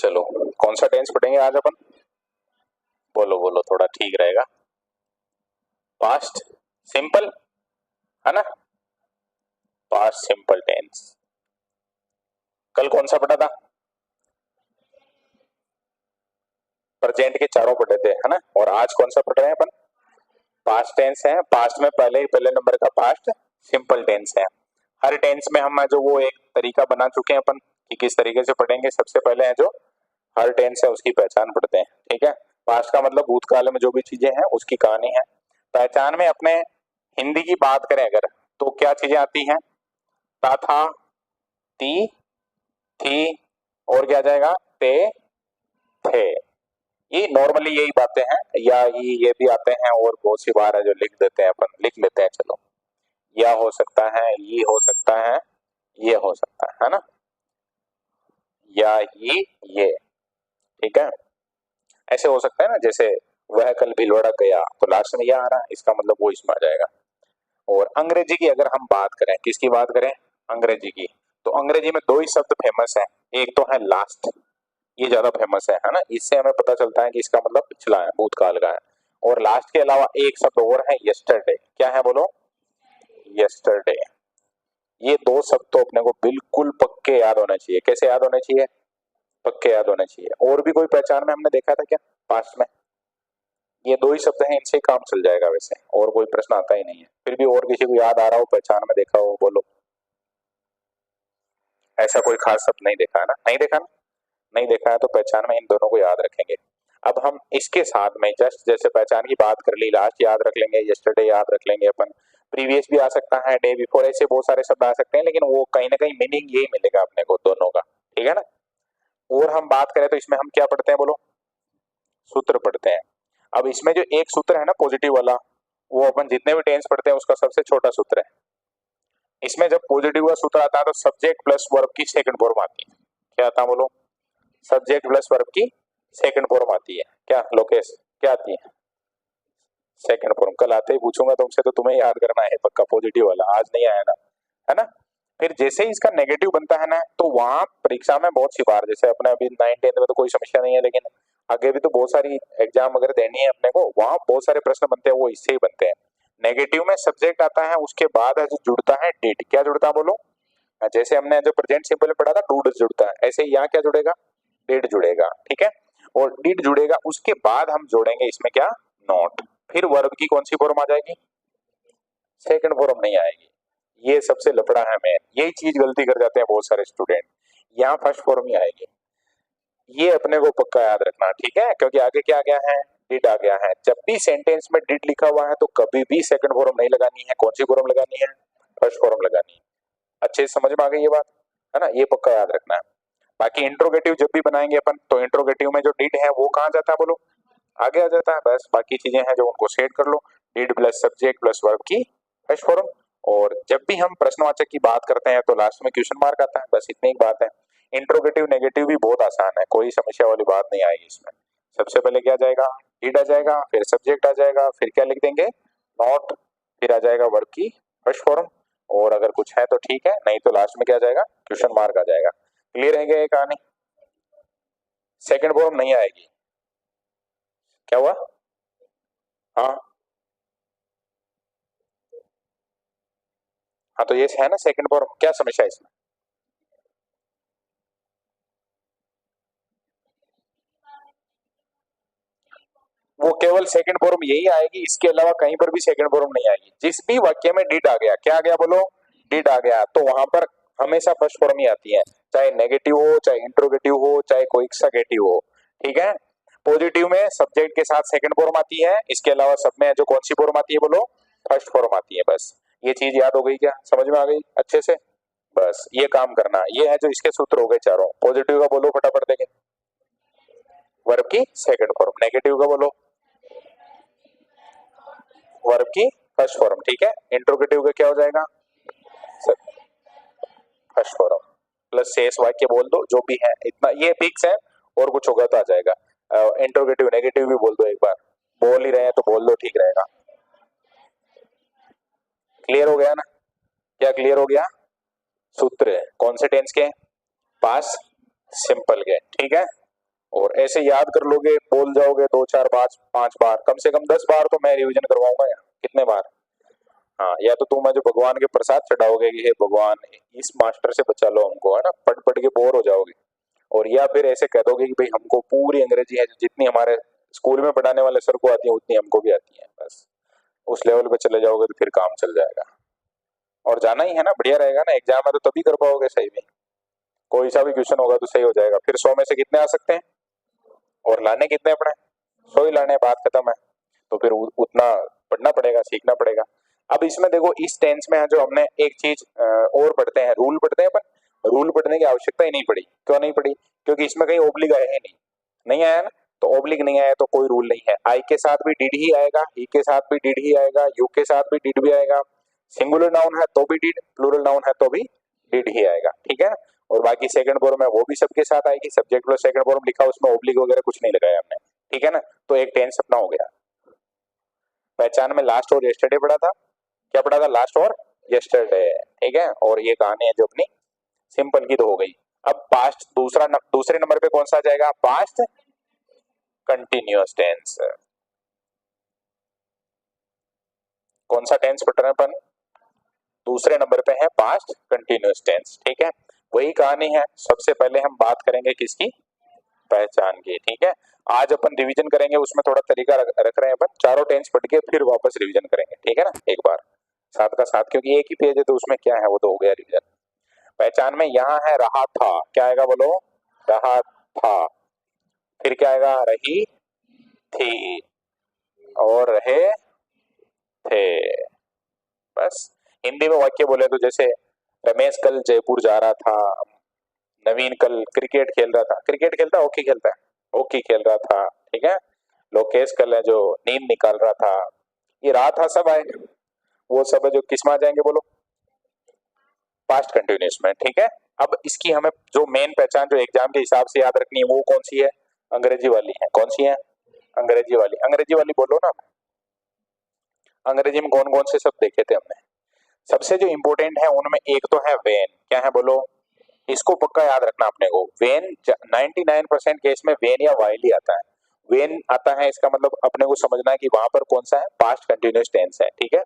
चलो कौन सा टेंस पढ़ेंगे आज अपन? बोलो बोलो, थोड़ा ठीक रहेगा। पास्ट सिंपल है ना, पास्ट सिंपल टेंस। कल कौन सा पढ़ा था? प्रेजेंट के चारों पढ़े थे है ना, और आज कौन सा पढ़ रहे हैं अपन? पास्ट टेंस है। पास्ट में पहले नंबर का पास्ट सिंपल टेंस है। हर टेंस में हम जो वो एक तरीका बना चुके हैं अपन कि किस तरीके से पढ़ेंगे। सबसे पहले है जो हर टेंस है उसकी पहचान पढ़ते हैं, ठीक है। पास्ट का मतलब भूतकाल में जो भी चीजें हैं उसकी कहानी है। पहचान में अपने हिंदी की बात करें अगर, तो क्या चीजें आती हैं? ता, था, ती, थी, और क्या जाएगा? ते, थे। ये नॉर्मली यही बातें हैं, या ये भी आते हैं और बहुत सी बार है जो लिख देते हैं अपन, लिख लेते हैं। चलो, या हो सकता है, ये हो सकता है, ये हो सकता है ना, या ये, ठीक है। ऐसे हो सकता है ना, जैसे वह कल भिलवाड़ा गया, तो लास्ट में यह आ रहा है, इसका मतलब वो इसमें आ जाएगा। और अंग्रेजी की अगर हम बात करें, किसकी बात करें? अंग्रेजी की। तो अंग्रेजी में दो ही शब्द फेमस है, एक तो है लास्ट, ये ज्यादा फेमस है ना, इससे हमें पता चलता है कि इसका मतलब पिछला है, भूतकाल का है। और लास्ट के अलावा एक शब्द और है, यस्टरडे। क्या है बोलो? यस्टरडे। ये दो शब्द तो अपने को बिल्कुल पक्के याद होने चाहिए। कैसे याद होने चाहिए? पक्के याद होने चाहिए। और भी कोई पहचान में हमने देखा था क्या पास्ट में? ये दो ही शब्द हैं, इनसे काम चल जाएगा वैसे, और कोई प्रश्न आता ही नहीं है। फिर भी और किसी को याद आ रहा हो पहचान में देखा हो, बोलो। ऐसा कोई खास शब्द नहीं देखा है ना? नहीं देखा ना? नहीं देखा है तो पहचान में इन दोनों को याद रखेंगे। अब हम इसके साथ में जस्ट जैसे पहचान की बात कर ली, लास्ट याद रख लेंगे, यस्टरडे याद रख लेंगे अपन, प्रीवियस भी आ सकता है, डे बिफोर, ऐसे बहुत सारे शब्द आ सकते हैं, लेकिन वो कहीं ना कहीं मीनिंग यही मिलेगा अपने को दोनों का, ठीक है ना। और हम बात करें तो इसमें हम क्या पढ़ते हैं बोलो? सूत्र पढ़ते हैं। अब इसमें जो एक सूत्र है ना पॉजिटिव वाला, वो अपन जितने भी टेंस पढ़ते हैं उसका सबसे छोटा सूत्र है। इसमें जब पॉजिटिव का सूत्र आता है तो सब्जेक्ट प्लस वर्ब की सेकंड फॉर्म आती है। क्या आता है बोलो? सब्जेक्ट प्लस वर्ब की सेकंड फॉर्म आती है। क्या लोकेश, क्या आती है? Second form. कल आते ही पूछूंगा तुमसे तो तुम्हें याद करना है पक्का, पॉजिटिव वाला आज नहीं आया ना, है ना। फिर जैसे ही इसका नेगेटिव बनता है ना, तो वहां परीक्षा में बहुत सी बार, जैसे अपने अभी 9th-10th में तो कोई समस्या नहीं है, लेकिन आगे भी तो बहुत सारी एग्जाम अगर देनी है अपने को, वहां बहुत सारे प्रश्न बनते हैं, वो इससे ही बनते हैं। नेगेटिव में सब्जेक्ट आता है, उसके बाद है जो जुड़ता है डिड। क्या जुड़ता है बोलो? जैसे हमने जो प्रेजेंट सिंपल में पढ़ा था डूड जुड़ता है, ऐसे ही यहाँ क्या जुड़ेगा? डिड जुड़ेगा, ठीक है। और डिड जुड़ेगा, उसके बाद हम जोड़ेंगे इसमें क्या? नॉट। फिर वर्ब की कौन सी फॉर्म आ जाएगी? सेकंड फॉर्म नहीं आएगी। ये सबसे लफड़ा है मेन, यही चीज गलती कर जाते हैं बहुत सारे स्टूडेंट। यहाँ फर्स्ट फॉर्म ही आएगी, ये अपने को पक्का याद रखना, ठीक है। क्योंकि आगे क्या आ गया है? डिड आ गया है। जब भी सेंटेंस में डिड लिखा हुआ है तो कभी भी सेकंड फॉर्म नहीं लगानी है। कौन सी फॉर्म लगानी है? फर्स्ट फॉर्म लगानी है। अच्छे से समझ में आ गई ये बात, है ना? ये पक्का याद रखना है। बाकी इंट्रोगेटिव जब भी बनाएंगे अपन, तो इंट्रोगेटिव में जो डिड है वो कहाँ जाता है बोलो? आगे आ जाता है। बस बाकी चीजें हैं जो उनको सेट कर लो, did plus subject plus verb की फर्स्ट फॉर्म। और जब भी हम प्रश्नवाचक की बात करते हैं तो लास्ट में क्वेश्चन मार्क आता है, बस इतनी ही बात है। इंट्रोगेटिव नेगेटिव भी बहुत आसान है, कोई समस्या वाली बात नहीं आएगी इसमें। सबसे पहले क्या जाएगा? डिड आ जाएगा, फिर सब्जेक्ट आ जाएगा, फिर क्या लिख देंगे? नॉट, फिर आ जाएगा वर्ब की फर्स्ट फॉर्म। और अगर कुछ है तो ठीक है, नहीं तो लास्ट में क्या आ जाएगा? क्वेश्चन मार्क आ जाएगा। क्लियर है क्या ये कहानी? सेकंड फॉर्म नहीं आएगी। क्या हुआ? हाँ हाँ, तो ये है ना सेकंड फॉर्म, क्या समस्या है इसमें? वो केवल सेकंड फॉर्म यही आएगी, इसके अलावा कहीं पर भी सेकंड फॉर्म नहीं आएगी। जिस भी वाक्य में डिड आ गया, क्या आ गया बोलो? डिड आ गया, तो वहां पर हमेशा फर्स्ट फॉर्म ही आती है, चाहे नेगेटिव हो, चाहे इंट्रोगेटिव हो, चाहे कोई सगेटिव हो, ठीक है। पॉजिटिव में सब्जेक्ट के साथ सेकंड फॉर्म आती है, इसके अलावा सब में जो कौन सी फॉर्म आती है बोलो? फर्स्ट फॉर्म आती है। बस ये चीज याद हो गई क्या? समझ में आ गई अच्छे से? बस ये काम करना, ये है जो इसके सूत्र हो गए चारों। पॉजिटिव का बोलो फटाफट देखें। वर्ब की सेकंड फॉर्म। नेगेटिव का बोलो? वर्ब की फर्स्ट फॉर्म, ठीक है। इंट्रोगेटिव का क्या हो जाएगा? First form. प्लस शेष वाक्य बोल दो जो भी है, इतना ये फिक्स है। और कुछ होगा तो आ जाएगा। इंट्रोगेटिव नेगेटिव भी बोल दो एक बार, बोल ही रहे हैं तो बोल दो, ठीक रहेगा। क्लियर हो गया ना? क्या क्लियर हो गया? सूत्र कौन से टेंस के? पास सिंपल के, ठीक है। और ऐसे याद कर लोगे, बोल जाओगे 2 4 5 5 बार, कम से कम 10 बार तो मैं रिवीजन करवाऊंगा यार। कितने बार? हाँ, या तो तुम जो भगवान के प्रसाद चढ़ाओगे कि हे भगवान इस मास्टर से बचा लो हमको, है ना, पढ़ पढ़ के बोर हो जाओगे। और या फिर ऐसे कह दोगे कि भाई हमको पूरी अंग्रेजी है जितनी हमारे स्कूल में पढ़ाने वाले सर को आती है उतनी हमको भी आती है, बस उस लेवल पे चले जाओगे तो फिर काम चल जाएगा। और जाना ही है ना, बढ़िया रहेगा ना, एग्जाम में तो तभी कर पाओगे सही में। कोई सा भी क्वेश्चन होगा तो सही हो जाएगा। फिर 100 में से कितने आ सकते हैं और लाने कितने अपने? 100 ही लाने, बात खत्म है। तो फिर उतना पढ़ना पड़ेगा, सीखना पड़ेगा। अब इसमें देखो, इस टेंस में है जो हमने एक चीज और पढ़ते हैं, रूल पढ़ते हैं अपन। रूल पढ़ने की आवश्यकता ही नहीं पड़ी। क्यों नहीं पड़ी? क्योंकि इसमें कहीं ओब्लिग आया है नहीं, नहीं आया ना। तो ओब्लिग नहीं आया तो कोई रूल नहीं है। आई के साथ भी डिड ही आएगा, ही के साथ भी डिड ही आएगा, यू के साथ भी डिड भी आएगा। सिंगुलर नाउन है तो भी डिड, प्लूरल नाउन है तो भी डिड ही आएगा, ठीक है। और बाकी सेकंड फॉर्म है वो भी सबके साथ आएगी। सब्जेक्ट प्लस सेकंड फॉर्म लिखा, उसमें ओब्लिग वगैरह कुछ नहीं लगाया हमने, ठीक है ना। तो एक टेंस अपना हो गया। पहचान में लास्ट और यस्टरडे पढ़ा था। क्या पढ़ा था? लास्ट और यस्टरडे, ठीक है। और ये कहानी है जो अपनी सिंपल की तो हो गई। अब पास्ट दूसरे नंबर पे कौन सा आ जाएगा? Past continuous tense. कौन सा टेंस पढ़ रहे हैं अपन? दूसरे नंबर पे है पास्ट कंटिन्यूअस टेंस, ठीक है। वही कहानी है। सबसे पहले हम बात करेंगे किसकी? पहचान की, ठीक है। आज अपन रिवीजन करेंगे, उसमें थोड़ा तरीका रख रहे हैं अपन। चारों टेंस पढ़ के फिर वापस रिवीजन करेंगे, ठीक है ना, एक बार साथ का साथ, क्योंकि एक ही पेज है तो उसमें क्या है, वो तो हो गया रिवीजन। पहचान में यहाँ है रहा था, क्या आएगा बोलो? रहा था। फिर क्या आएगा? रही थी और रहे थे, बस। हिंदी में वाक्य बोले तो जैसे रमेश कल जयपुर जा रहा था, नवीन कल क्रिकेट खेल रहा था। क्रिकेट खेलता है, हॉकी खेलता है? हॉकी खेल रहा था, ठीक है। लोकेश कल है जो नींद निकाल रहा था। ये रहा था सब आए, वो सब है जो किस में आ जाएंगे बोलो? पास्ट कंटिन्यूअस में, ठीक है। अब इसकी हमें जो मेन पहचान जो एग्जाम के हिसाब से याद रखनी है वो कौन सी है? अंग्रेजी वाली है। कौन सी है? अंग्रेजी वाली। अंग्रेजी वाली बोलो ना। अंग्रेजी में कौन कौन से शब्द देखे थे हमने? सबसे जो इंपॉर्टेंट है उनमें एक तो है वेन। क्या है बोलो? इसको पक्का याद रखना अपने को। वेन 99% केस में वेन या वाइल ही आता है। वेन आता है इसका मतलब अपने को समझना है कि वहां पर कौन सा है? पास्ट कंटिन्यूअस टेंस है, ठीक है।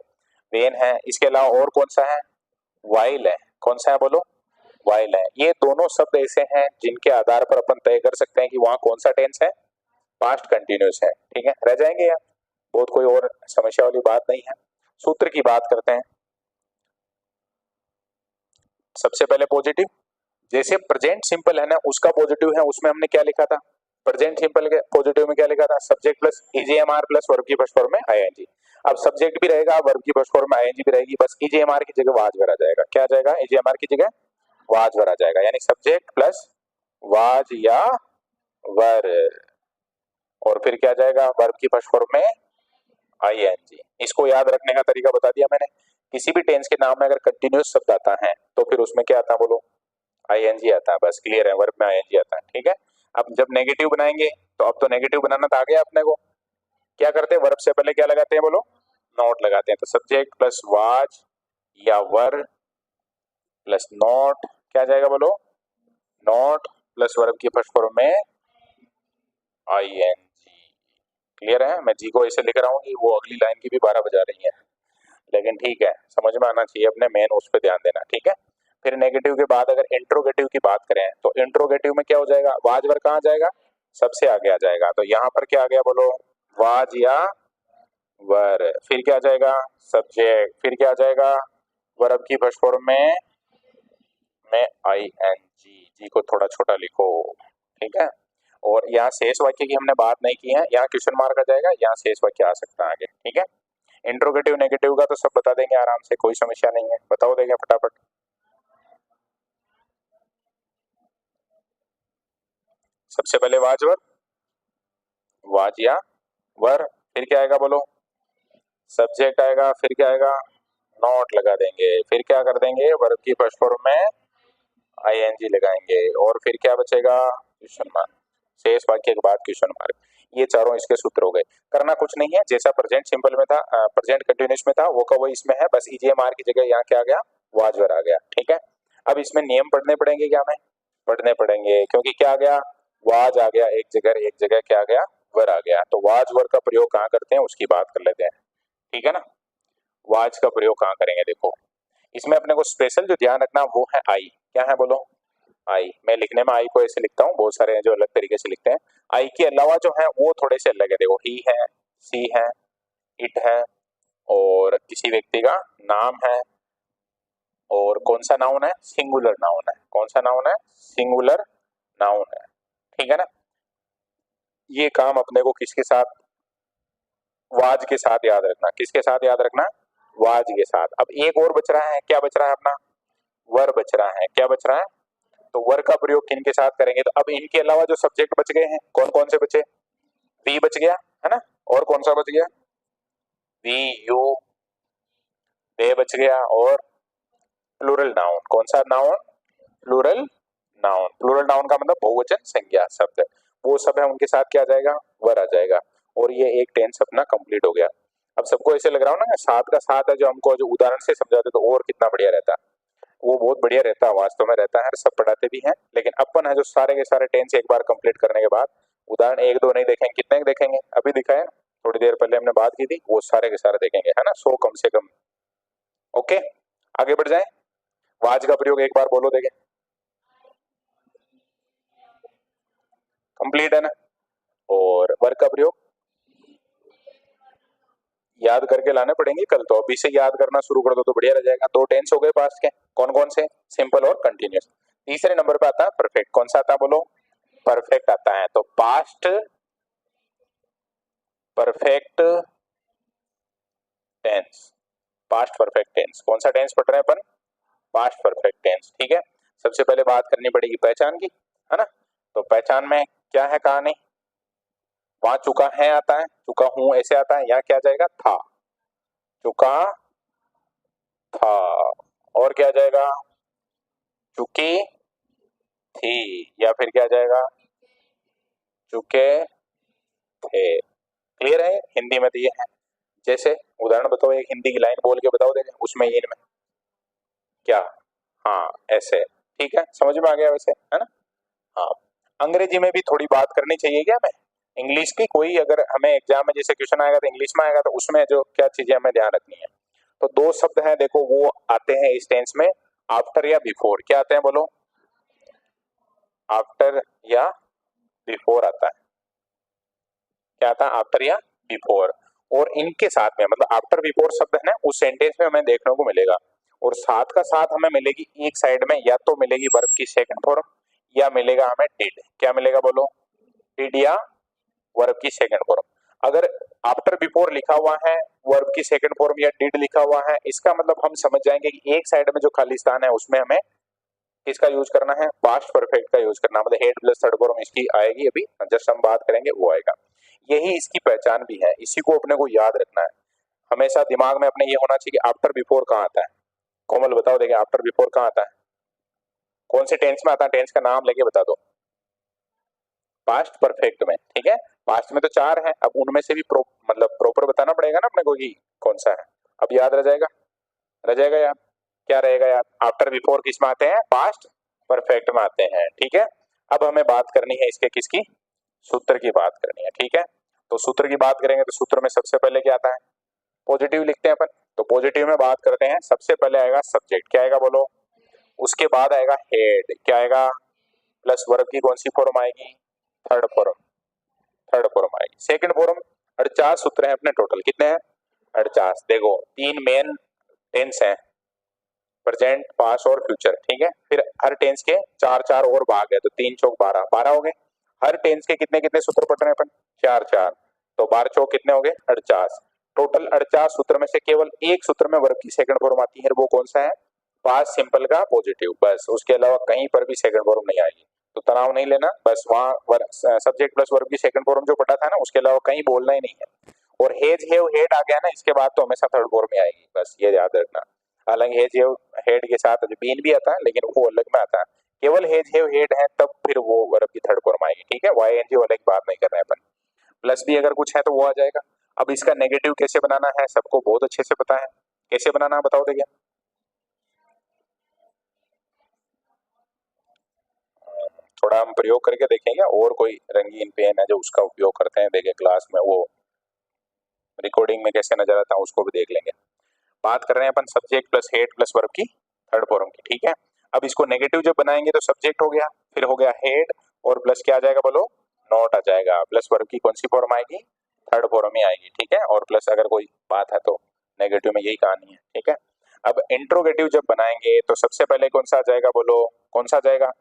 वेन है, इसके अलावा और कौन सा है? वाइल है। कौन सा है बोलो? वाइल है। ये दोनों शब्द ऐसे हैं जिनके आधार पर अपन तय कर सकते हैं कि वहां कौन सा टेंस है? पास्ट कंटिन्यूअस है, ठीक है। रह जाएंगे यार, बहुत कोई और समस्या वाली बात नहीं है। सूत्र की बात करते हैं। सबसे पहले पॉजिटिव, जैसे प्रेजेंट सिंपल है ना, उसका पॉजिटिव है, उसमें हमने क्या लिखा था? प्रेजेंट सिंपल के पॉजिटिव में क्या लिखा था? सब्जेक्ट प्लस ईजीएमआर प्लस वर्ब की फर्स्ट फॉर्म में आईएनजी। अब सब्जेक्ट भी रहेगा, वर्ब की फर्स्ट फॉर्म में आईएनजी भी रहेगी, बस ईजीएमआर की जगह वाज वर आ जाएगा। क्या आ जाएगा? ईजीएमआर की जगह वाज वर आ जाएगा, यानी सब्जेक्ट प्लस वाज या वर। और फिर क्या आ जाएगा? वर्ब की फर्स्ट फॉर्म में आईएनजी। इसको याद रखने का तरीका बता दिया मैंने। किसी भी टेंस के नाम में अगर कंटिन्यूअस शब्द आता है तो फिर उसमें क्या आता है बोलो? आईएनजी आता है, बस क्लियर है। वर्ब में आईएनजी आता है, ठीक है। अब जब नेगेटिव बनाएंगे तो अब तो नेगेटिव बनाना तो आ गया अपने को। क्या करते हैं? वर्ब से पहले क्या लगाते हैं बोलो? नॉट लगाते हैं। तो सब्जेक्ट प्लस वाज या वर प्लस नॉट, क्या आ जाएगा बोलो? नॉट प्लस वर्ब की फर्स्ट फॉर्म में आईएनजी। क्लियर है? मैं जी को ऐसे लिख रहा हूँ कि वो अगली लाइन की भी 12 बजा रही है, लेकिन ठीक है, समझ में आना चाहिए अपने, मेन उस पर ध्यान देना, ठीक है। फिर नेगेटिव के बाद अगर इंट्रोगेटिव की बात करें तो इंट्रोगेटिव में क्या हो जाएगा? वाज वर कहाँ जाएगा? सबसे आगे आ जाएगा। तो यहाँ पर क्या आ गया बोलो? वाज या वर। फिर क्या आ जाएगा? सब्जेक्ट। फिर क्या आ जाएगा? वर्ब की फर्स्ट फॉर्म में आई एन जी। जी को थोड़ा छोटा लिखो, ठीक है। और यहाँ शेष वाक्य की हमने बात नहीं की है, यहाँ क्वेश्चन मार्क आ जाएगा, यहाँ शेष वाक्य आ सकता है आगे, ठीक है। इंट्रोगेटिव नेगेटिव का तो सब बता देंगे आराम से, कोई समस्या नहीं है, बताओ देंगे फटाफट। सबसे पहले वाज वर, वाज या वर। फिर क्या आएगा बोलो? सब्जेक्ट आएगा। फिर क्या आएगा? नॉट लगा देंगे। फिर क्या कर देंगे? वर्ब की फर्स्ट फॉर्म में आईएनजी लगाएंगे। और फिर क्या बचेगा? Question mark. शेष वाक्य के बाद क्वेश्चन मार्क। ये चारों इसके सूत्र हो गए। करना कुछ नहीं है, जैसा प्रेजेंट सिंपल में था, प्रेजेंट कंटिन्यूअस में था, वो का वो इसमें है, बस ईजीएमआर की जगह यहाँ क्या आ गया? वाज वर आ गया, ठीक है। अब इसमें नियम पढ़ने पड़ेंगे क्या? हमें पढ़ने पड़ेंगे, क्योंकि क्या आ गया? वाज आ गया एक जगह क्या आ गया, वर आ गया। तो वाज वर का प्रयोग कहाँ करते हैं उसकी बात कर लेते हैं, ठीक है ना। वाज का प्रयोग कहाँ करेंगे, देखो इसमें अपने को स्पेशल जो ध्यान रखना वो है आई। क्या है बोलो, आई। मैं लिखने में आई को ऐसे लिखता हूँ, बहुत सारे हैं जो अलग तरीके से लिखते हैं। आई के अलावा जो है वो थोड़े से अलग है, देखो ही है, सी है, इट है, और किसी व्यक्ति का नाम है, और कौन सा नाउन है, सिंगुलर नाउन है। कौन सा नाउन है, सिंगुलर नाउन है, ठीक है ना। ये काम अपने को किसके साथ, वाज के साथ याद रखना। किसके साथ याद रखना, वाज के साथ। अब एक और बच रहा है, क्या बच रहा है अपना, वर बच रहा है। क्या बच रहा है, तो वर का प्रयोग किन के साथ करेंगे, तो अब इनके अलावा जो सब्जेक्ट बच गए हैं कौन कौन से बचे, वी बच गया है ना, और कौन सा बच गया, वी, यू, दे बच गया, और प्लूरल नाउन। कौन सा noun, plural noun. Plural noun का मतलब बहुवचन संज्ञा शब्द, वो सब है उनके साथ क्या आ जाएगा, वर आ जाएगा। और ये एक टेंस अपना कंप्लीट हो गया। अब सबको ऐसे लग रहा हो ना साथ का साथ है, जो हमको जो उदाहरण से समझाते तो और कितना बढ़िया रहता, वो बहुत बढ़िया रहता है, वास्तव में रहता है, सब पढ़ाते भी हैं। लेकिन अपन है जो सारे के सारे टेंस एक बार कंप्लीट करने के बाद उदाहरण एक दो नहीं देखेंगे, कितने देखेंगे, अभी दिखाए थोड़ी देर पहले हमने बात की थी, वो सारे के सारे देखेंगे, है ना, 100 कम से कम। ओके, आगे बढ़ जाए। वाज का प्रयोग एक बार बोलो देखें, कंप्लीट है ना। और वर्ग का प्रयोग याद करके लाने पड़ेंगे कल, तो अभी से याद करना शुरू कर दो तो बढ़िया रह जाएगा। दो टेंस हो गए पास्ट के, कौन कौन से, सिंपल और कंटिन्यूस। तीसरे नंबर पे आता है परफेक्ट। कौन सा आता है बोलो, परफेक्ट आता है। तो past perfect tense, past perfect tense, कौन सा टेंस पढ़ रहे हैं अपन, पास्ट परफेक्ट टेंस, ठीक है। सबसे पहले बात करनी पड़ेगी पहचान की, है ना। तो पहचान में क्या है कहानी, वहां चुका है आता है, चुका हूं ऐसे आता है, यहाँ क्या आ जाएगा, था, चुका था। और क्या आ जाएगा, चुकी थी, या फिर क्या आ जाएगा, चुके थे। क्लियर है, हिंदी में तो ये है। जैसे उदाहरण बताओ, एक हिंदी की लाइन बोल के बताओ देखे उसमें ये इनमें क्या, हाँ ऐसे, ठीक है, समझ में आ गया वैसे, है ना। हाँ, अंग्रेजी में भी थोड़ी बात करनी चाहिए क्या हमें, इंग्लिश की कोई अगर हमें एग्जाम में जैसे क्वेश्चन आएगा तो इंग्लिश में आएगा, तो उसमें जो क्या चीजें हमें ध्यान रखनी है। तो दो शब्द हैं देखो, वो आते हैं इस टेंस में, आफ्टर या बिफोर। क्या आते हैं बोलो, आफ्टर या बिफोर आता है। क्या आता है, आफ्टर या बिफोर। और इनके साथ में मतलब आफ्टर बिफोर शब्द है ना, उस सेंटेंस में हमें देखने को मिलेगा। और साथ का साथ हमें मिलेगी एक साइड में, या तो मिलेगी वर्ब की सेकंड फॉर्म, या मिलेगा हमें डिड। क्या मिलेगा बोलो, डिड या वर्ब की सेकंड फॉर्म। अगर आफ्टर बिफोर लिखा हुआ है, वर्ब की सेकंड फॉर्म या डिड लिखा हुआ है, इसका मतलब हम समझ जाएंगे कि एक साइड में जो खाली स्थान है उसमें हमें किसका यूज करना है, पास्ट परफेक्ट का यूज करना, मतलब हेड प्लस थर्ड फॉर्म इसकी आएगी, अभी जस्ट हम बात करेंगे वो आएगा। यही इसकी पहचान भी है, इसी को अपने को याद रखना है हमेशा दिमाग में अपने, ये होना चाहिए कि आफ्टर बिफोर कहाँ आता है। कोमल बताओ देखे, आफ्टर बिफोर कहाँ आता है, कौन से टेंस में आता है, टेंस का नाम लेके बता दो। पास्ट परफेक्ट में, ठीक है। पास्ट में तो चार है, अब उनमें से भी मतलब प्रॉपर बताना पड़ेगा ना अपने को कि कौन सा है। अब याद रह जाएगा, रह जाएगा याद, क्या रहेगा याद, आफ्टर बिफोर किस में आते हैं, पास्ट परफेक्ट में आते हैं, ठीक है। अब हमें बात करनी है इसके किसकी, सूत्र की बात करनी है, ठीक है। तो सूत्र की बात करेंगे तो सूत्र में सबसे पहले क्या आता है, पॉजिटिव लिखते हैं अपन। तो पॉजिटिव में बात करते हैं, सबसे पहले आएगा सब्जेक्ट, क्या आएगा बोलो, उसके बाद आएगा हेड, क्या आएगा, प्लस वर्ब की कौन सी फॉर्म आएगी, थर्ड फॉर्म, थर्ड फॉर्म आएगी। सेकंड फॉर्म, 48 सूत्र हैं अपने टोटल, कितने हैं, 48। देखो तीन मेन टेंस हैं, प्रेजेंट, पास्ट और फ्यूचर, ठीक है। फिर हर टेंस के चार चार और भाग है, तो तीन चौक 12, 12 हो गए। हर टेंस के कितने कितने सूत्र पढ़ रहे हैं अपन, चार चार, तो 12 चौक कितने हो गए, 48। टोटल 48 सूत्र में से केवल एक सूत्र में वर्ब की सेकंड फॉर्म आती है, वो कौन सा है, पास्ट सिंपल का पॉजिटिव, बस उसके अलावा कहीं पर भी सेकंड फॉर्म नहीं आएगी। तो तनाव नहीं लेना, बस वहां सब्जेक्ट प्लस वर्ब की सेकंड फॉर्म जो पढ़ा था ना, उसके अलावा कहीं बोलना ही नहीं है। और हेज हेव हेड आ गया ना, इसके बाद तो हमेशा थर्ड फॉर्म में आएगी, बस ये याद रखना। हालांकि हेज हेव हेड के साथ बीन भी आता है, लेकिन वो अलग में आता है। केवल हेज हेव हेड है तब फिर वो वर्ब की थर्ड फॉर्म आएगी, ठीक है। वाई एन जी वाले की बात नहीं कर रहे हैं अपन। प्लस भी अगर कुछ है तो वो आ जाएगा। अब इसका नेगेटिव कैसे बनाना है सबको बहुत अच्छे से पता है, कैसे बनाना है बताओ देखिए। थोड़ा थोड़ा हम प्रयोग करके देखेंगे, और कोई रंगीन पेन है जो उसका उपयोग करते हैं देखे क्लास में, वो रिकॉर्डिंग में कैसे नजर आता है उसको भी देख लेंगे। बात कर रहे हैं अपन subject plus had plus verb की थर्ड फॉर्म की, ठीक है। अब इसको नेगेटिव जब बनाएंगे तो सब्जेक्ट हो गया, फिर हो गया हेड, और प्लस क्या आ जाएगा बोलो, नॉट आ जाएगा। प्लस वर्ब की कौन सी फॉर्म आएगी, थर्ड फॉर्म ही आएगी, ठीक है। और प्लस अगर कोई बात है तो नेगेटिव में यही कहानी है, ठीक है। अब इंट्रोगेटिव जब बनाएंगे तो सबसे पहले कौन सा आ जाएगा बोलो, कौन सा आ जाएगा,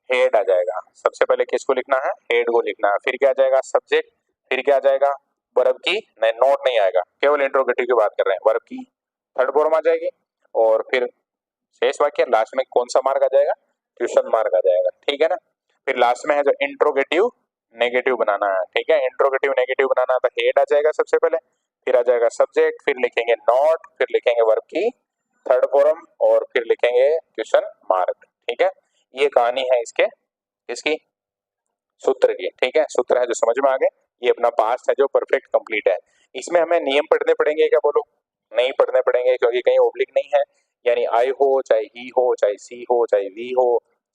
हेड आ जाएगा। सबसे पहले किसको लिखना है, हेड को लिखना है। फिर क्या आ जाएगा, सब्जेक्ट। फिर क्या आ जाएगा, वर्ब की, नहीं नोट नहीं आएगा, केवल इंट्रोगेटिव की बात कर रहे हैं, वर्ब की थर्ड फॉर्म आ जाएगी। और फिर शेष वाक्य लास्ट में कौन सा मार्क आ जाएगा, क्वेश्चन मार्क आ जाएगा, ठीक है ना। फिर लास्ट में है जो इंट्रोगेटिव नेगेटिव बनाना है, ठीक है। इंट्रोगेटिव नेगेटिव बनाना है तो हेड आ जाएगा सबसे पहले, फिर आ जाएगा सब्जेक्ट, फिर लिखेंगे नॉट, फिर लिखेंगे वर्ब की थर्ड फॉर्म, और फिर लिखेंगे क्वेश्चन मार्क, ठीक है। ये कहानी है इसके, इसकी सूत्र की, ठीक है। सूत्र है जो समझ में आ गए। ये अपना पास्ट है जो परफेक्ट कंप्लीट है। इसमें हमें नियम पढ़ने पड़ेंगे क्या बोलो, नहीं पढ़ने पड़ेंगे, क्योंकि कहीं ओब्लिक नहीं है। यानी आई हो, चाहे ही हो, चाहे सी हो, चाहे वी हो,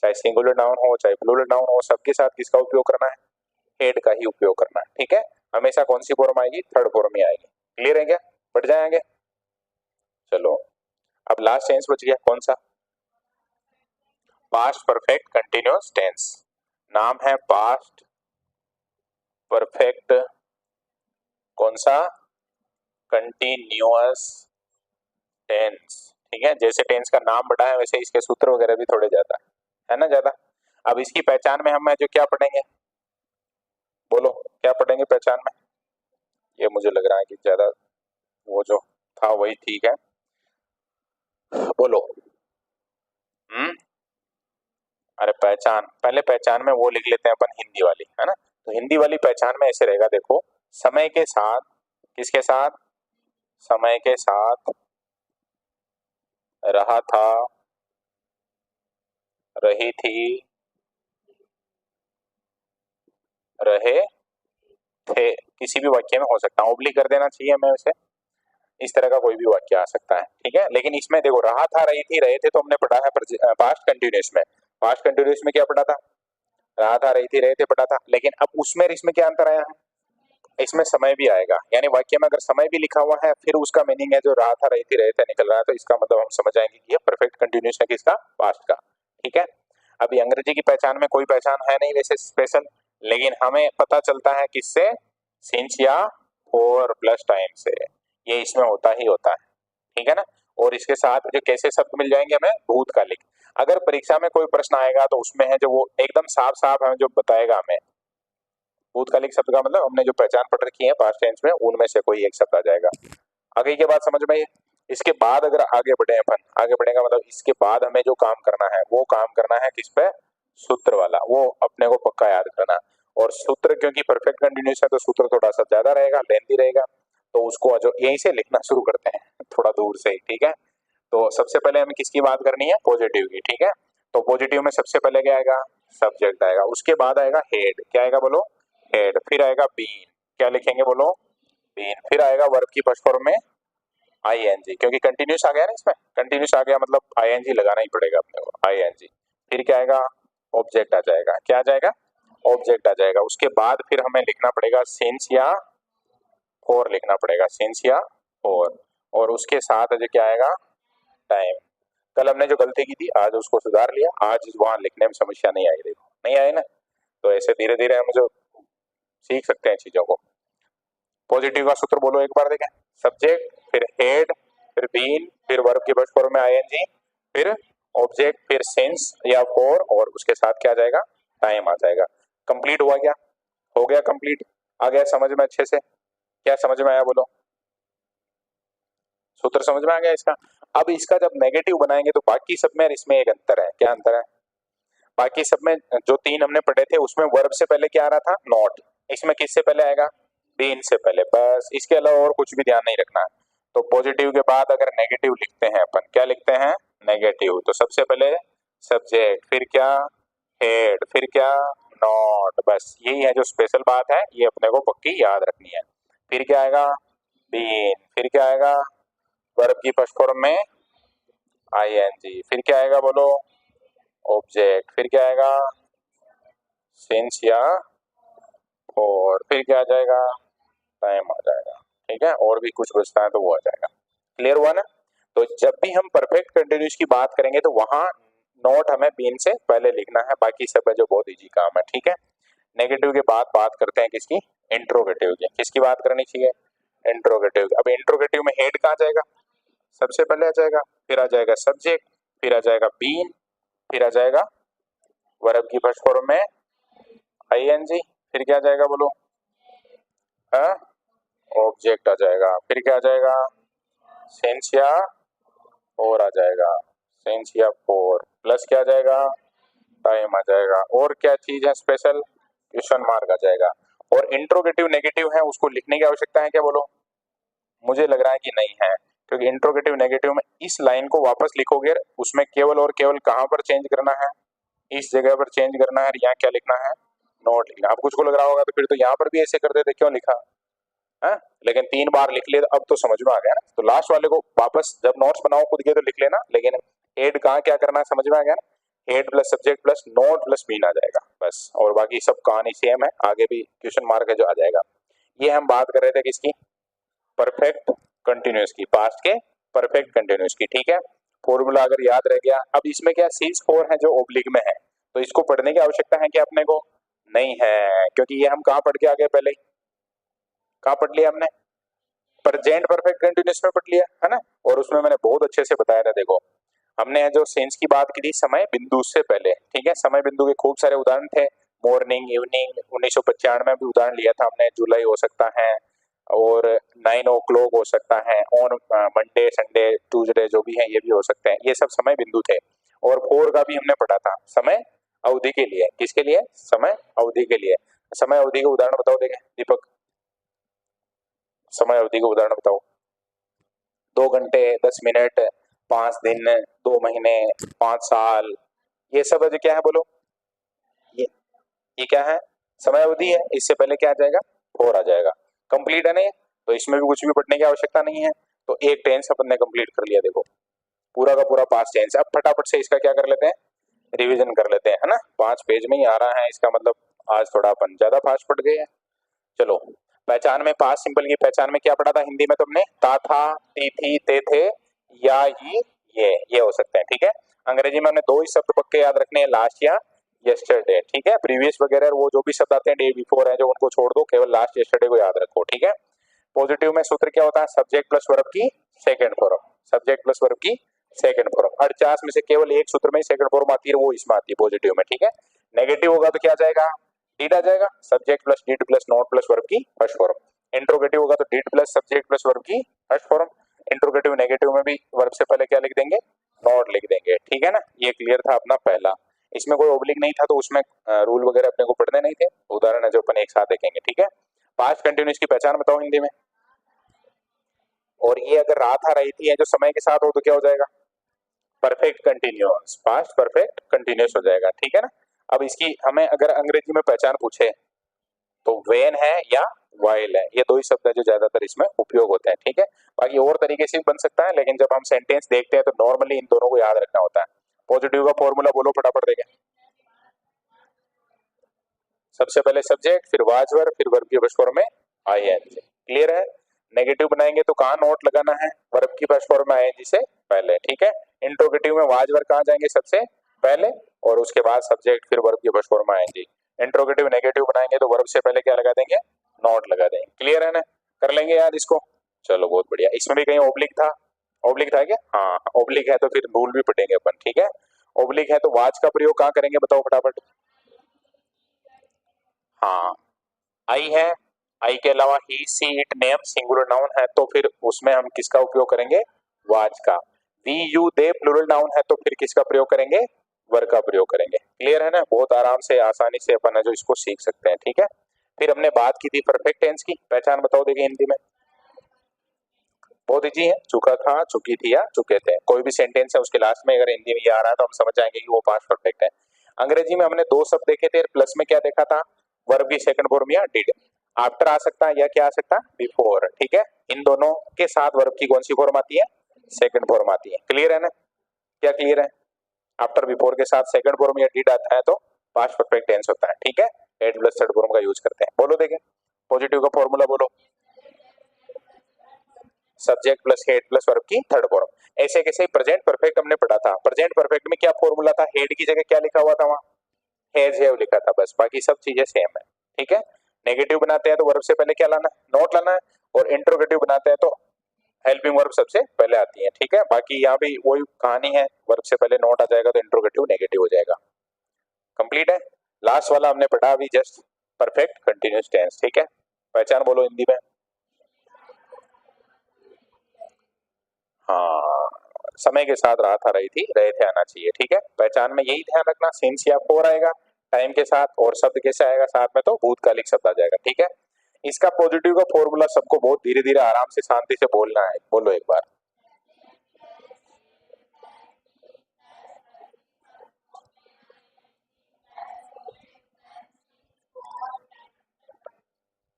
चाहे सिंगुलर नाउन हो, चाहे प्लूरल नाउन हो, सबके साथ किसका उपयोग करना है, हेड का ही उपयोग करना है, ठीक है। हमेशा कौन सी फॉर्म आएगी, थर्ड फॉर्म ही आएगी। क्लियर है क्या, बढ़ जाएंगे। चलो अब लास्ट टेंस बच गया, कौन सा, पास्ट परफेक्ट कंटिन्यूअस टेंस। नाम है पास्ट परफेक्ट कौन सा, कंटिन्यूअस टेंस, ठीक है। जैसे टेंस का नाम बड़ा है वैसे इसके सूत्र वगैरह भी थोड़े ज्यादा है ना, ज्यादा। अब इसकी पहचान में हम जो क्या पढ़ेंगे बोलो, क्या पढ़ेंगे पहचान में, ये मुझे लग रहा है कि ज्यादा वो जो था वही ठीक है, बोलो। हम्म, अरे पहचान, पहले पहचान में वो लिख लेते हैं अपन हिंदी वाली, है ना। तो हिंदी वाली पहचान में ऐसे रहेगा, देखो, समय के साथ, किसके साथ, समय के साथ रहा था, रही थी, रहे थे, किसी भी वाक्य में हो सकता है, ओब्लिक कर देना चाहिए हमें वैसे, इस तरह का कोई भी वाक्य आ सकता है, ठीक है। लेकिन इसमें देखो रहा था, रही थी, रहे थे तो हमने पढ़ा है पास्ट कंटिन्यूअस में। पास्ट कंटिन्यूअस में क्या पढ़ा था, रहा था, रही थी, रहे थे पढ़ा था। लेकिन अब उसमें और इसमें क्या अंतर आया है, इसमें समय भी आएगा। यानी वाक्य में अगर समय भी लिखा हुआ है फिर उसका मीनिंग है जो रहा था, रही थी, रहे थे निकल रहा है, तो इसका मतलब हम समझ आएंगे कि ये परफेक्ट कंटिन्यूअस है किसका, पास्ट का, ठीक है। अभी अंग्रेजी की पहचान में कोई पहचान है नहीं वैसे स्पेशल, लेकिन हमें पता चलता है किससे, सिंस या फॉर प्लस टाइम से, ये इसमें होता ही होता है, ठीक है ना। और इसके साथ जो कैसे शब्द मिल जाएंगे हमें, भूतकालिक। अगर परीक्षा में कोई प्रश्न आएगा तो उसमें है जो वो एकदम साफ साफ हमें जो बताएगा हमें, भूतकालिक शब्द का मतलब हमने जो पहचान पढ़ रखी है पास्ट टेंस में उनमें से कोई एक शब्द आ जाएगा। आगे की बात समझ में आई? इसके बाद अगर आगे बढ़े अपन, आगे बढ़ेगा मतलब इसके बाद हमें जो काम करना है वो काम करना है किस पे, सूत्र वाला, वो अपने को पक्का याद करना। और सूत्र क्योंकि परफेक्ट कंटिन्यूस है तो सूत्र थोड़ा सा ज्यादा रहेगा, लेंथी रहेगा, तो उसको जो यहीं से लिखना शुरू करते हैं थोड़ा दूर से ही, ठीक है। तो सबसे पहले हमें किसकी बात करनी है, पॉजिटिव की, ठीक है। तो पॉजिटिव में सबसे पहले क्या आएगा, सब्जेक्ट आएगा, उसके बाद आएगा हेड, क्या आएगा बोलो, हेड, फिर आएगा बीन, क्या लिखेंगे बोलो, बीन, फिर आएगा वर्ब की फर्स्ट फॉर्म में आईएनजी, क्योंकि कंटिन्यूस आ गया ना, इसमें कंटिन्यूस आ गया मतलब आईएनजी लगाना ही पड़ेगा अपने को, आईएनजी। फिर क्या आएगा, ऑब्जेक्ट आ जाएगा, क्या आ जाएगा, ऑब्जेक्ट आ जाएगा। उसके बाद फिर हमें लिखना पड़ेगा सिंस या फॉर, लिखना पड़ेगा सिंस या फॉर, और उसके साथ जो क्या आएगा, टाइम। कल हमने जो गलती की थी आज उसको सुधार लिया, आज वहां लिखने में समस्या नहीं आई, देखो नहीं आई ना। तो ऐसे धीरे धीरे हम जो सीख सकते हैं चीजों को। पॉजिटिव का सूत्र बोलो एक बार देखें, सब्जेक्ट, फिर हेड, फिर बीन, फिर वर्ब की फर्स्ट फॉर्म में आईएनजी, फिर ऑब्जेक्ट, फिर सिंस या फॉर, और उसके साथ क्या आ जाएगा, टाइम आ जाएगा। कंप्लीट हुआ क्या, हो गया कंप्लीट, आ गया समझ में अच्छे से, क्या समझ में आया बोलो, सूत्र समझ में आ गया इसका। अब इसका जब नेगेटिव बनाएंगे तो बाकी सब में और इसमें एक अंतर है, क्या अंतर है, बाकी सब में जो तीन हमने पढ़े थे उसमें वर्ब से पहले क्या आ रहा था, नॉट, इसमें किससे पहले आएगा, बीन से पहले, बस इसके अलावा और कुछ भी ध्यान नहीं रखना है। तो पॉजिटिव के बाद अगर नेगेटिव लिखते हैं अपन, क्या लिखते हैं, नेगेटिव, तो सबसे पहले सब्जेक्ट, फिर क्या, हेड, फिर क्या, नॉट, बस यही है जो स्पेशल बात है, ये अपने को पक्की याद रखनी है। फिर क्या आएगा, बीन, फिर क्या आएगा, वर्ब की फर्स्ट फॉर्म में आईएनजी, फिर क्या आएगा बोलो, ऑब्जेक्ट, फिर क्या आएगा, सिंस या और फिर क्या आ जाएगा, टाइम आ जाएगा। ठीक है, और भी कुछ बचता है तो वो आ जाएगा। क्लियर हुआ ना? तो जब भी हम परफेक्ट कंटिन्यूस की बात करेंगे तो वहां नोट हमें बीन से पहले लिखना है, बाकी सब है जो बहुत इजी काम है। ठीक है, नेगेटिव के बाद बात करते हैं किसकी, इंट्रोगेटिव की। किसकी बात करनी चाहिए, इंट्रोगेटिव। अब इंट्रोगेटिव में हेड कहाँ जाएगा, सबसे पहले आ जाएगा, फिर आ जाएगा सब्जेक्ट, फिर आ जाएगा बीन, फिर आ जाएगा वर्ब की फर्स्ट फॉर्म में आईएनजी, फिर क्या आ जाएगा बोलो, ऑब्जेक्ट आ जाएगा, फिर क्या आ जाएगा, सिंस या और आ जाएगा, सिंस या फोर, प्लस क्या आ जाएगा, टाइम आ जाएगा, और क्या चीज है स्पेशल, क्वेश्चन मार्क आ जाएगा। और इंट्रोगेटिव नेगेटिव है उसको लिखने की आवश्यकता है क्या बोलो, मुझे लग रहा है कि नहीं है, क्योंकि इंट्रोगेटिव नेगेटिव में इस लाइन को वापस लिखोगे उसमें केवल और केवल कहां पर चेंज करना है, इस जगह पर चेंज करना है, यहाँ क्या लिखना है, नोट लिखना। अब कुछ को लग रहा होगा तो फिर तो यहाँ पर भी ऐसे कर देते, क्यों लिखा है, लेकिन 3 बार लिख लिए तो अब तो समझ में आ गया ना। तो लास्ट वाले को वापस जब नोट्स बनाओ खुद के तो लिख लेना, लेकिन हेड कहाँ क्या करना है समझ में आ गया ना, had plus subject plus not plus mean आ जाएगा बस, और बाकी सब कहानी सेम है, आगे भी क्वेश्चन मार्क है जो आ जाएगा। ये हम बात कर रहे थे किसकी, परफेक्ट कंटिन्यूस की, पास्ट के परफेक्ट कंटिन्यूस की। ठीक है, फॉर्मूला अगर याद रह गया। अब इसमें क्या सीज 4 है जो ओब्लिक में है, तो इसको पढ़ने की आवश्यकता है कि अपने को नहीं है, क्योंकि ये हम कहाँ पढ़ के आ गए पहले, कहाँ पढ़ लिया हमने, प्रेजेंट परफेक्ट कंटिन्यूस में पढ़ लिया है ना। और उसमें मैंने बहुत अच्छे से बताया था, देखो हमने जो सेंस की बात की थी समय बिंदु से पहले। ठीक है, समय बिंदु के खूब सारे उदाहरण थे, मॉर्निंग इवनिंग, 1995 में भी उदाहरण लिया था हमने, जुलाई हो सकता है और 9 o'clock हो सकता है, ऑन मंडे संडे ट्यूसडे जो भी है ये भी हो सकते हैं, ये सब समय बिंदु थे। और 4 का भी हमने पढ़ा था, समय अवधि के लिए, किसके लिए, समय अवधि के लिए। समय अवधि के उदाहरण बताओ देखें दीपक, समय अवधि के उदाहरण बताओ, 2 घंटे, 10 मिनट, 5 दिन, 2 महीने, 5 साल, ये सब जो क्या है बोलो, ये ये क्या है, समय अवधि है। इससे पहले क्या आ जाएगा, 4 आ जाएगा। कंप्लीट है ना ये, तो इसमें भी कुछ भी पढ़ने की आवश्यकता नहीं है। तो एक टेंस अपन ने कंप्लीट कर लिया, देखो पूरा का पूरा पास्ट टेंस। अब फटाफट से इसका क्या कर लेते हैं, रिवीजन कर लेते हैं, है ना। 5 पेज में ही आ रहा है, इसका मतलब आज थोड़ा अपन ज्यादा फास्ट पढ़ गए हैं। चलो, पहचान में पास्ट सिंपल की पहचान में क्या पढ़ा था हिंदी में तुमने, ता था, ती थी, ते थे, या ही, ये हो सकते हैं। ठीक है, अंग्रेजी में हमने 2 ही शब्द पक्के याद रखने हैं, लास्ट या यस्टरडे। ठीक है, प्रीवियस वगैरह वो जो भी शब्द आते हैं डे बिफोर है जो, उनको छोड़ दो, केवल लास्ट यस्टरडे को याद रखो। ठीक है, पॉजिटिव में सूत्र क्या होता है, सब्जेक्ट प्लस वर्ब की second form, subject plus verb की सेकंड फॉर्म। 48 में से केवल एक सूत्र में ही सेकंड फॉर्म आती है, वो इसमें आती है पॉजिटिव में। ठीक है, नेगेटिव होगा तो क्या आ जाएगा, डिड आ जाएगा, subject plus did plus not plus verb की फर्स्ट फॉर्म। इंट्रोगेटिव होगा तो did plus subject plus verb की फर्स्ट फॉर्म। इंट्रोगेटिव नेगेटिव में भी वर्ब से पहले क्या लिख देंगे, नॉट लिख देंगे। ठीक है ना, ये क्लियर था अपना पहला। इसमें कोई ओब्लिक नहीं था तो उसमें रूल वगैरह अपने को पढ़ने नहीं थे, उदाहरण है जो अपन एक साथ देखेंगे। ठीक है, पास्ट कंटिन्यूस की पहचान बताओ हिंदी में। और ये अगर रात आ रही थी जो समय के साथ हो तो क्या हो जाएगा, perfect continuous, past perfect continuous हो जाएगा। ठीक है ना। अब इसकी हमें अगर अंग्रेजी में पहचान पूछे तो वेन है या वाइल है, ये 2 ही शब्द है जो ज्यादातर इसमें उपयोग होते हैं। ठीक है, बाकी और तरीके से भी बन सकता है, लेकिन जब हम सेंटेंस देखते हैं तो नॉर्मली इन दोनों को याद रखना होता है। पॉजिटिव का फॉर्मूला बोलो फटाफट देखें, सबसे पहले सब्जेक्ट, फिर वाज वर्ब, फिर वर्ब की फर्स्ट फॉर्म में आईएनजी। क्लियर है। नेगेटिव बनाएंगे तो कहां नोट लगाना है, वर्ब की फर्स्ट फॉर्म में आईएनजी से पहले। ठीक है, इंट्रोगेटिव में वाज वर्ब कहां जाएंगे सबसे पहले, और उसके बाद सब्जेक्ट, फिर वर्ब की फर्स्ट फॉर्म में आईएनजी। इंट्रोगेटिव नेगेटिव बनाएंगे तो वर्ब से पहले क्या लगा देंगे, नोट लगा देंगे। क्लियर है ना, कर लेंगे याद इसको। चलो बहुत बढ़िया। इसमें भी कहीं ओब्लिक था, ओब्लिक था क्या, हाँ ओब्लिक है तो फिर रूल भी पढ़ेंगे अपन। ठीक है, ओब्लिक है तो वाज का प्रयोग कहां करेंगे बताओ फटाफट, हाँ आई है, आई के अलावा ही see it name singular noun है तो फिर उसमें हम किसका उपयोग करेंगे, वाज का। We you they plural noun है तो फिर किसका प्रयोग करेंगे, वर का प्रयोग करेंगे। क्लियर है ना, बहुत आराम से आसानी से अपन है जो इसको सीख सकते हैं। ठीक है, फिर हमने बात की थी परफेक्ट टेंस की पहचान बताओ देखिए हिंदी में। बहुत इजी है, चुका था, चुकी थी या चुके थे, कोई भी सेंटेंस है उसके लास्ट में अगर हिंदी में ये आ रहा है तो हम समझ जाएंगे कि वो पास्ट परफेक्ट है। अंग्रेजी में हमने 2 शब्द देखे थे, प्लस में क्या देखा था, वर्ब की सेकंड फॉर्म या डिड। आफ्टर आ सकता है या क्या आ सकता है, बिफोर। ठीक है, इन दोनों के साथ वर्ब की कौन सी फॉर्म आती है, सेकंड फॉर्म आती है। क्लियर है ना, क्या क्लियर है, आफ्टर बिफोर के साथ सेकंड फॉर्म या डिड आता है तो पास्ट परफेक्ट टेंस होता है, ठीक है। हेड प्लस थर्ड फॉर्म का यूज करते हैं। बोलो देखें, पॉजिटिव का फॉर्मूला बोलो, subject plus had plus verb की थर्ड फॉर्म। ऐसे कैसे प्रेजेंट परफेक्ट हमने पढ़ा था, प्रेजेंट परफेक्ट में क्या फॉर्मूला था, हेड की जगह क्या लिखा हुआ था वहां, हैज हैव लिखा था, बस बाकी सब चीजें सेम है, ठीक है। नेगेटिव बनाते हैं तो वर्ब से पहले क्या लाना है, नॉट लाना है, और इंट्रोगेटिव बनाते हैं तो हेल्पिंग वर्ब सबसे पहले आती है, ठीक है। बाकी यहाँ भी वही कहानी है, वर्ब से पहले नॉट आ जाएगा तो इंट्रोगेटिव नेगेटिव हो जाएगा। कंप्लीट है। लास्ट वाला हमने पढ़ा अभी जस्ट, परफेक्ट कंटिन्यूअस टेंस, ठीक है। पहचान बोलो हिंदी में। हाँ, समय के साथ राहत आ रही थी, रहे थे आना चाहिए, ठीक है। पहचान में यही ध्यान रखना, सिंस या फोर आएगा टाइम के साथ, और शब्द कैसे आएगा साथ में, तो भूतकालिक शब्द आ जाएगा, ठीक है। इसका पॉजिटिव का फॉर्मूला सबको बहुत धीरे धीरे आराम से शांति से बोलना है, बोलो एक बार।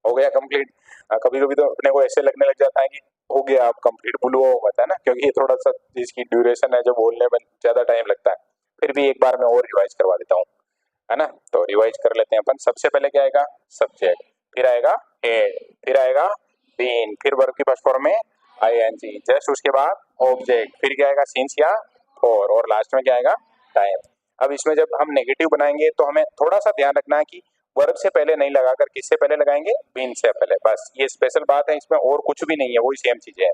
हो गया कंप्लीट। कभी कभी तो अपने को ऐसे लगने लग जाता है कि हो गया आप कंप्लीट, भूलो मत, है ना, क्योंकि ये थोड़ा सा इसकी ड्यूरेशन है जो बोलने में ज्यादा टाइम लगता है। फिर भी एक बार मैं और रिवाइज करवा देता हूँ, है ना। तो रिवाइज कर लेते हैं अपन। सबसे पहले क्या आएगा, सब्जेक्ट, फिर आएगा हेड, फिर आएगा बीन, फिर वर्ब की फर्स्ट फॉर्म में आईएनजी, जस्ट उसके बाद ऑब्जेक्ट, फिर क्या आएगा सिंस या फॉर, और लास्ट में क्या आएगा टाइम। अब इसमें जब हम नेगेटिव बनाएंगे तो हमें थोड़ा सा ध्यान रखना है कि वर्ब से पहले नहीं लगाकर किससे पहले लगाएंगे, बीन से पहले, बस ये स्पेशल बात है इसमें, और कुछ भी नहीं है, वही सेम चीजें है।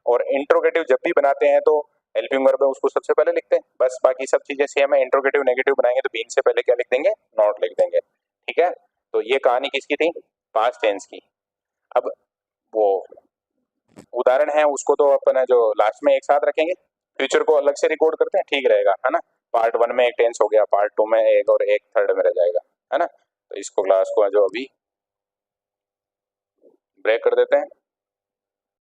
और इंट्रोगेटिव जब भी बनाते हैं तो हेल्पिंग वर्ब है उसको सबसे पहले लिखते हैं, बस बाकी सब चीजें सेम है। इंट्रोगेटिव नेगेटिव बनाएंगे तो बीन से पहले क्या लिख देंगे, नॉट लिख देंगे, ठीक है। तो ये कहानी किसकी थी, पास्ट टेंस की। अब वो उदाहरण है उसको तो अपन है जो लास्ट में एक साथ रखेंगे, फ्यूचर को अलग से रिकॉर्ड करते हैं, ठीक रहेगा, है ना। पार्ट वन में एक टेंस हो गया, पार्ट टू में एक, और एक थर्ड में रह जाएगा, है ना। तो इसको क्लास को जो अभी ब्रेक कर देते हैं।